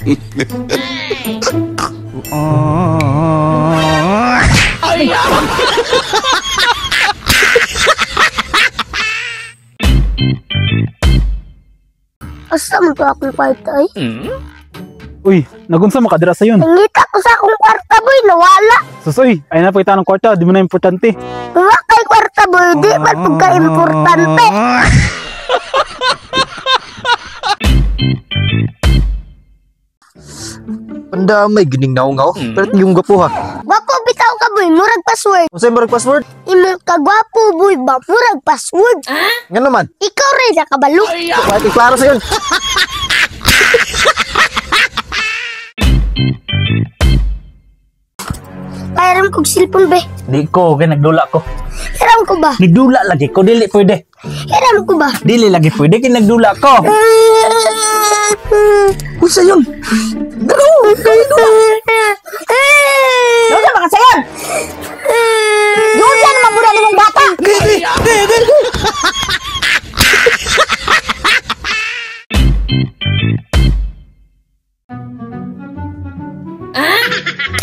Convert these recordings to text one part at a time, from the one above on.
Asa mo to akong kwarta ay? Uy, nagunsa makadira sa yun. Nangita ko sa akong kwarta boy, nawala. Susoy, ay na pakita ng kwarta, di mo na importante. Wala kay kwarta boy, di man pagka-importante. Panda may gining naungaw. Pero yung gwapo ha. Gwapo bitaw ka boy, murag password. Kung sa'yo marag password? Imo ka gwapo boy ba, murag password. Nga naman. Ikaw rin sa kabalo. Kahit iklaro sa'yo. Kairam kong cellphone be. Di ko, kaya nagdula ko. Hiram ko ba? Nagdula lagi ko, dili pwede. Hiram ko ba? Dili lagi pwede, kaya nagdula ko. Uy, sa'yon. Ano sa mga sayan? Yun yan naman muna nimong bata.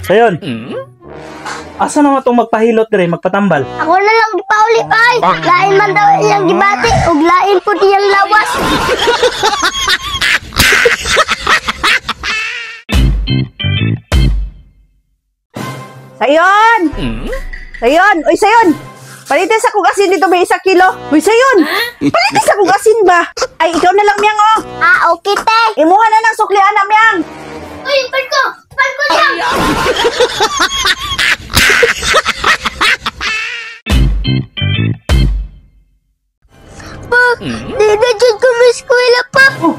Sayon. Asa naman itong magpahilot dire, magpatambal? Ako na lang gipauli ay. Lain man daw iyang gibati ug lain po iyang lawas. Sayon! Sayon! Uy, Sayon! Palitin sa kong asin dito may 1 kilo. Uy, Sayon! Palitin sa kong asin ba? Ay, ikaw na lang, Miyang, oh! Ah, okay te. Imuha na ng suklian na, Miyang! Uy, palko! Palko lang! Pa, di na dyan ko may eskwela pa. Oh,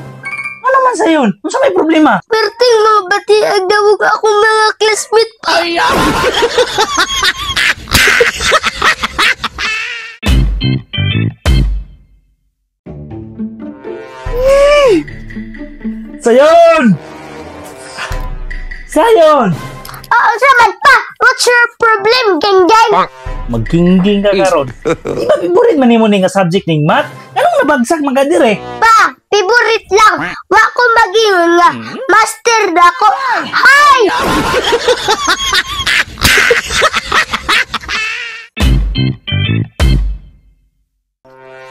ano naman sayon? Ano sa may problema? Perting mga bati ang dawag akong mga classmate pa. Sayon! Sayon! Oo, saman pa. What's your problem, geng-geng? Magkingging ka karon. Di ba favorite man nimo ni nga subject ning math? Anong nabagsak mga dire? Pa, favorite lang. Wa ko maging nga master na ko. Hi!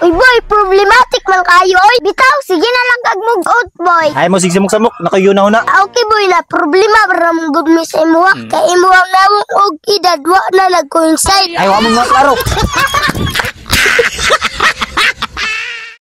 Uy boy, problematic man kayo. Oy, bitaw, sige na lang kagmug-out boy. Ay mo sigsimok samok. Nakayo na una. Okay boy na, problema para mong good mi sa imuha. Kay imuha na mong og edad, wa na nag-coincide. Ay, wa mo nga klaro.